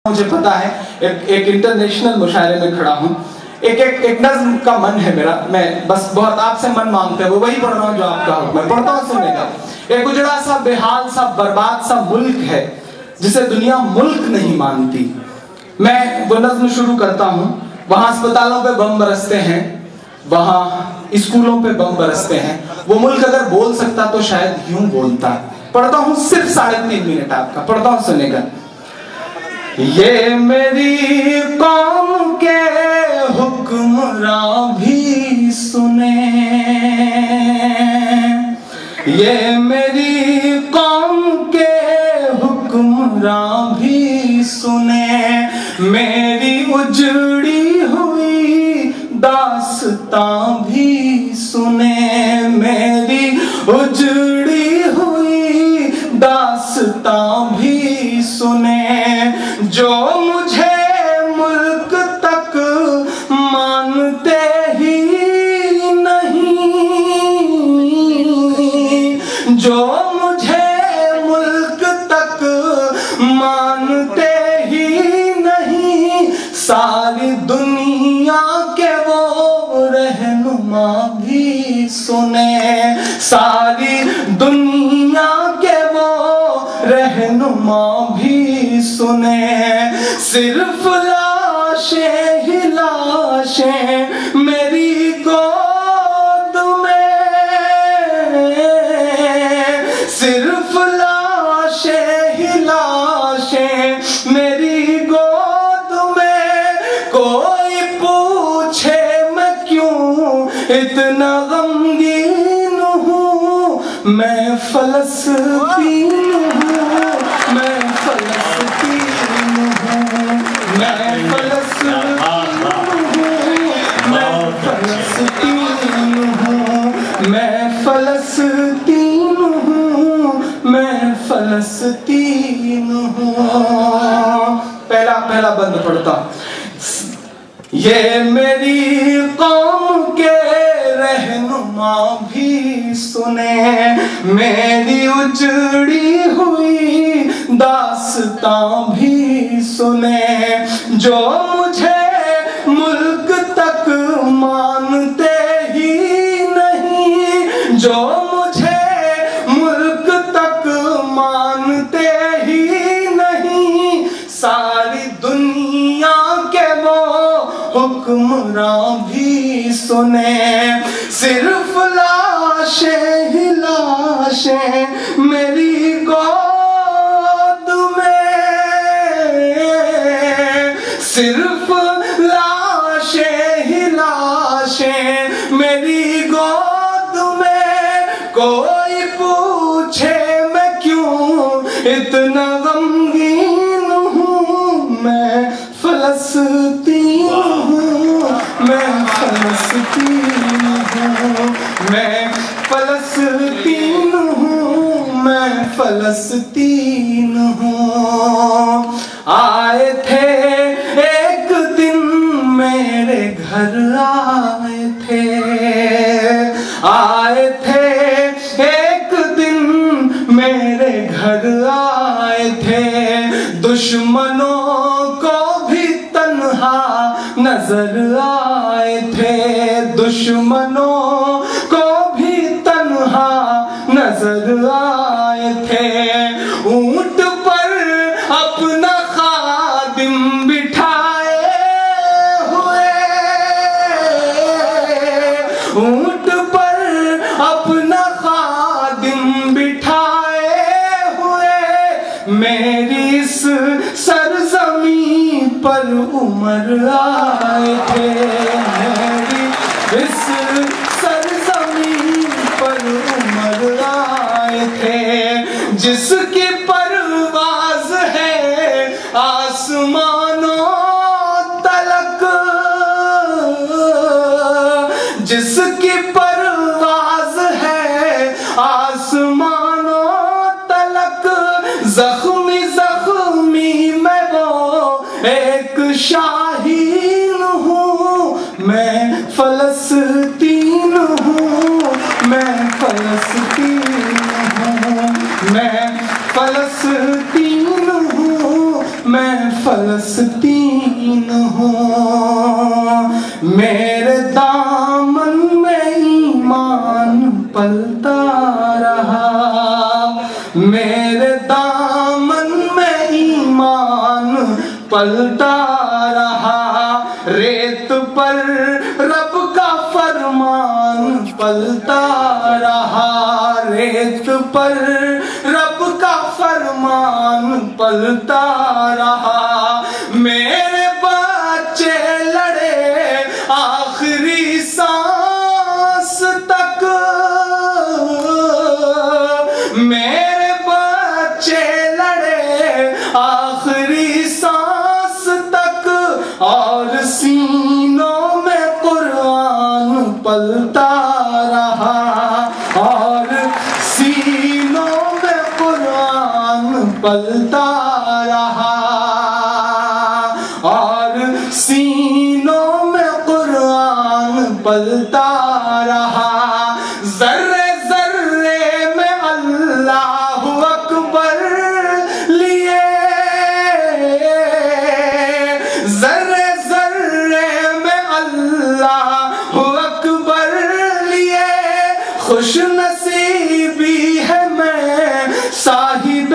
مجھے پتا ہے ایک انٹرنیشنل مشاعرے میں کھڑا ہوں. ایک نظم کا من ہے میرا, میں بس بہت آپ سے من مانگتے ہیں, وہ وہی پڑھ رہا ہوں جو آپ کا حکم ہے. پڑھتا ہوں, سننے گا. ایک اجڑا سا بے حال سا برباد سا ملک ہے جسے دنیا ملک نہیں مانتی. میں وہ نظم شروع کرتا ہوں. وہاں اسپتالوں پہ بم برستے ہیں, وہاں اسکولوں پہ بم برستے ہیں. وہ ملک اگر بول سکتا تو شاید یوں بولتا. پڑھتا ہوں, صرف 3.5 منٹ آپ کا. پڑھتا ہوں, سنے گا. یہ میری قوم کے حکمراں بھی سنیں, یہ میری قوم کے حکمراں بھی سنیں, میری اجڑی ہوئی داستان بھی سنیں, میری اجڑی ہوئی داستان بھی سنیں. جو مجھے ملک تک مانتے ہی نہیں, جو مجھے ملک تک مانتے ہی نہیں, ساری دنیا کے وہ رہنما بھی سنیں, ساری دنیا کے وہ رہنما بھی سنیں. صرف لاشیں ہی لاشیں میری گود میں, صرف لاشیں ہی لاشیں میری گود میں. کوئی پوچھے میں کیوں اتنا غمگین ہوں, میں فلسطین ہوں, میں فلسطین ہوں, میں فلسطین ہوں, میں فلسطین ہوں, میں فلسطین ہوں, میں فلسطین ہوں. پہلا بند پڑھتا. یہ میری قوم کے رہنما بھی سنیں, میری اجڑی ہوئی داستان بھی سنیں. جو مجھے ملک تک مانتے ہی نہیں, جو مجھے ملک تک مانتے ہی نہیں, ساری دنیا کے وہ حکمراں بھی سنیں. صرف لاشیں ہی لاشیں میری گود میں, صرف لاشیں ہی لاشیں میری گود میں. کوئی پوچھے میں کیوں اتنا غمگین ہوں, میں فلسطین ہوں, میں فلسطین ہوں, میں فلسطین ہوں, میں فلسطین ہوں. آئے تھے ایک دن میرے گھر, آئے تھے, آئے تھے ایک دن میرے گھر, آئے تھے. دشمنوں کو بھی تنہا نظر آئے تھے, دشمنوں کو بھی تنہا نظر آئے تھے. اونٹ پر اپنا خادم بٹھائے ہوئے, اونٹ پر اپنا خادم بٹھائے ہوئے, میری اس سرزمین پر عمر آئے تھے, میری اس سرزمین پر عمر آئے تھے. جس کی پرواز ہے آسمانوں تلک, جس کی پرواز ہے آسمانوں تلک, زخمی زخمی میں وہ ایک شاہین ہوں, میں فلسطین ہوں, میں فلسطین ہوں, میں فلسطین ہوں, میں فلسطین فلسطین ہوں، میرے دامن میں ایمان پلتا رہا، میرے دامن میں ایمان پلتا رہا، ریت پر رب کا فرمان پلتا رہا، ریت پر رب کا فرمان پلتا رہا، میرے بچے لڑے آخری سانس تک، میرے بچے لڑے آخری سانس تک، اور سینوں میں قرآن پلتا رہا، اور سینوں میں قرآن پلتا رہا، اور سینوں میں قرآن پلتا رہا، ذرے ذرے میں اللہ اکبر لیے، ذرے ذرے میں اللہ اکبر لیے، خوش نصیبی ہے میں صاحب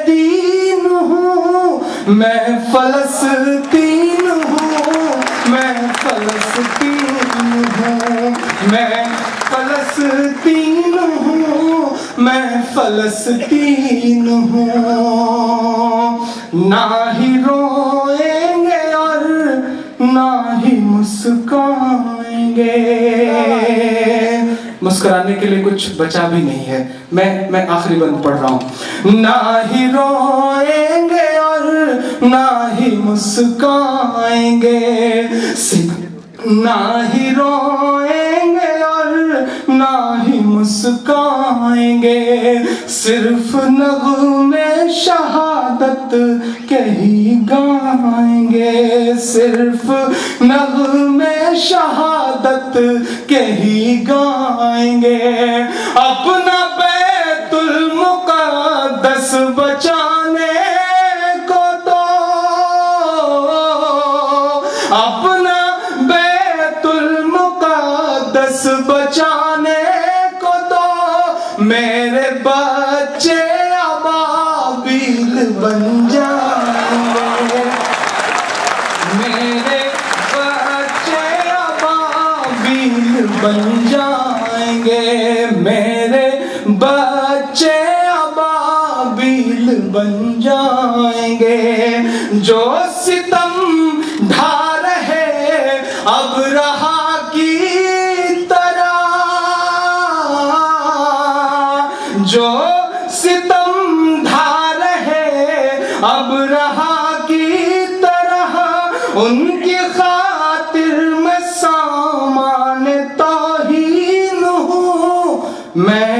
دین ہوں، میں فلسطین ہوں، میں فلسطین ہوں، میں فلسطین ہوں، میں فلسطین ہوں، نہ ہی روئیں گے اور نہ ہی مسکرائیں گے، مسکرانے کے لیے کچھ بچا بھی نہیں ہے، میں آخری بند پڑھ رہا ہوں، نہ ہی روئیں گے اور نہ ہی مسکرائیں گے، نہ ہی روئیں گے اور نہ ہی مسکرائیں گے، صرف نغمے شہادت کے ہی گائیں گے، صرف نغمے شہادت کے ہی گائیں گے، اپنا بیت المقدس بچانے کو تو، اپنا بیت المقدس بچانے کو تو، میرے بچے ابابیل بن جائیں گے، میرے بچے ابابیل بن جائیں گے، میرے بچے ابابیل بن جائیں گے، جو ستم ڈھا رہے اب رہا کی طرح، جو ستم ڈھا رہے اب رہا کی طرح، ان کی خاطر میں سامان توہین ہوں، میں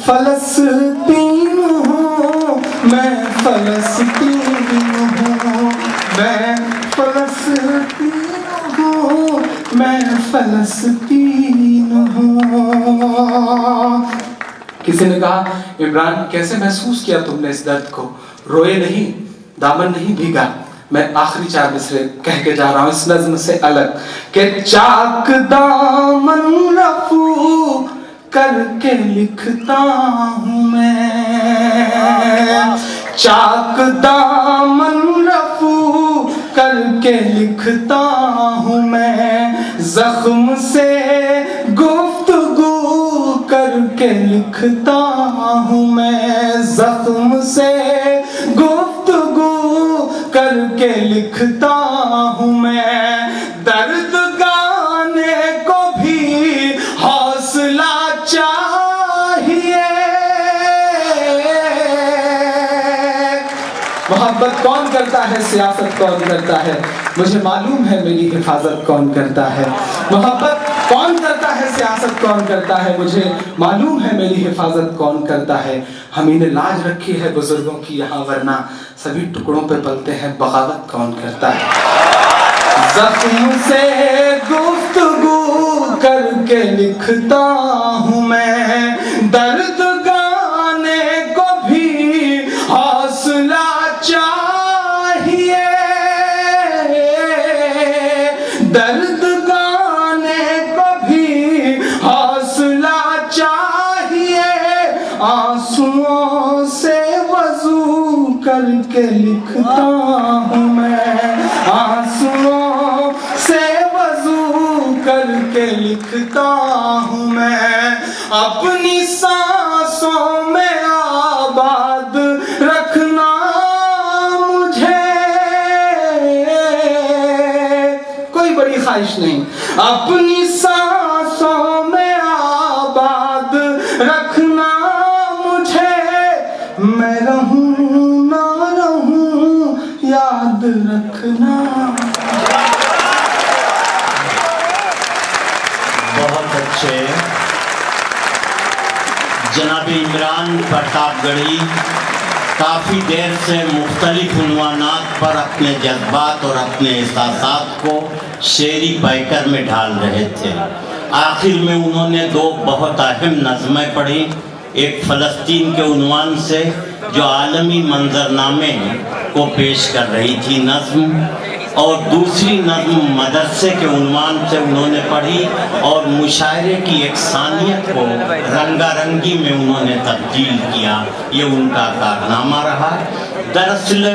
فلسطین ہوں، میں فلسطین ہوں، میں فلسطین ہوں، میں فلسطین ہوں۔ کسی نے کہا عمران کیسے محسوس کیا تم نے اس درد کو؟ روئے نہیں، دامن نہیں بھیگا۔ میں آخری 4 مصرے کہہ کے جا رہا ہوں اس نظم سے الگ، کہ چاک دامن رفو کر کے لکھتا ہوں میں، چاک دامن رفو کر کے لکھتا ہوں میں، زخم سے گفتگو کر کے لکھتا ہوں میں، زخم سے گفتگو کر کے لکھتا ہوں میں، درد گانے کو بھی حوصلہ چاہیے، محبت کون کرتا ہے، سیاست کون کرتا ہے، مجھے معلوم ہے میری حفاظت کون کرتا ہے، محبت کون کرتا ہے، سیاست کون کرتا ہے، مجھے معلوم ہے میری حفاظت کون کرتا ہے، ہم نے لاج رکھی ہے بزرگوں کی یہاں، ورنہ سبھی ٹکڑوں پہ پلتے ہیں، بغاوت کون کرتا ہے، زخم سے گفتگو کر کے لکھتا ہوں میں، درد گانے کو بھی حوصلہ چاہیے، درد گانے کو بھی حوصلہ چاہیے، آنسوؤں سے وضو کر کے لکھتا ہوں میں، آنسوؤں سے وضو کر کے لکھتا ہوں میں، اپنی سانسوں میں آباد رکھنا مجھے، کوئی بڑی خواہش نہیں، اپنی سانسوں میں آباد رکھنا مجھے، میں رہوں نہ رہوں یاد رکھنا۔ بہت اچھے جناب عمران پرتاپ گڑھی کافی دیر سے مختلف عنوانات پر اپنے جذبات اور اپنے احساسات کو شعری پیکر میں ڈھال رہے تھے۔ آخر میں انہوں نے دو بہت اہم نظمیں پڑھی، ایک فلسطین کے عنوان سے جو عالمی منظرنامے کو پیش کر رہی تھی نظم، اور دوسری نظم مدرسے کے عنوان سے انہوں نے پڑھی اور مشاعرے کی یکسانیت کو رنگا رنگی میں انہوں نے تبدیل کیا، یہ ان کا کارنامہ رہا۔ دراصل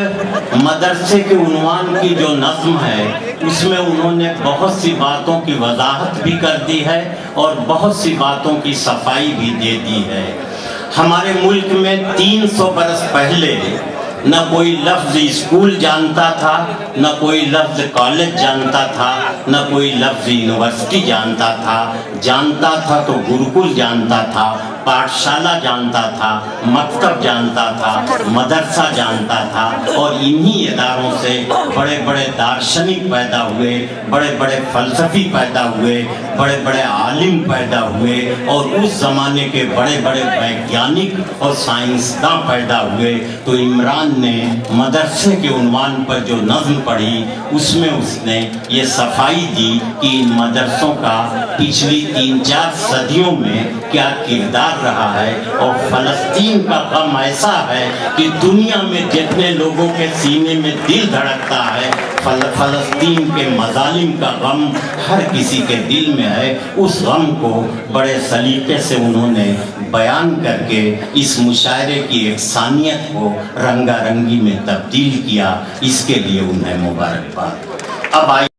مدرسے کے عنوان کی جو نظم ہے اس میں انہوں نے بہت سی باتوں کی وضاحت بھی کر دی ہے اور بہت سی باتوں کی صفائی بھی دے دی ہے۔ ہمارے ملک میں 300 برس پہلے نہ کوئی لفظ اسکول جانتا تھا، نہ کوئی لفظ کالج جانتا تھا، نہ کوئی لفظ یونیورسٹی جانتا تھا، جانتا تھا تو گروکل جانتا تھا، پاٹھشالہ جانتا تھا، مکتب جانتا تھا، مدرسہ جانتا تھا، اور انہی اداروں سے بڑے بڑے دارشنک پیدا ہوئے، بڑے بڑے فلسفی پیدا ہوئے، بڑے بڑے عالم پیدا ہوئے، اور اس زمانے کے بڑے بڑے ویگیانک اور سائنسداں پیدا ہوئے۔ تو عمران نے مدرسے کے عنوان پر جو نظم پڑھی اس میں اس نے یہ صفائی دی کہ ان مدرسوں کا پچھلی 3-4 صدیوں میں کیا کردار رہا ہے، اور فلسطین کا غم ایسا ہے کہ دنیا میں جتنے لوگوں کے سینے میں دل دھڑکتا ہے، فلسطین کے مظالم کا غم ہر کسی کے دل میں ہے۔ اس غم کو بڑے سلیقے سے انہوں نے بیان کر کے اس مشاعرے کی یکسانیت کو رنگا رنگی میں تبدیل کیا، اس کے لیے انہیں مبارکباد۔ اب آئیے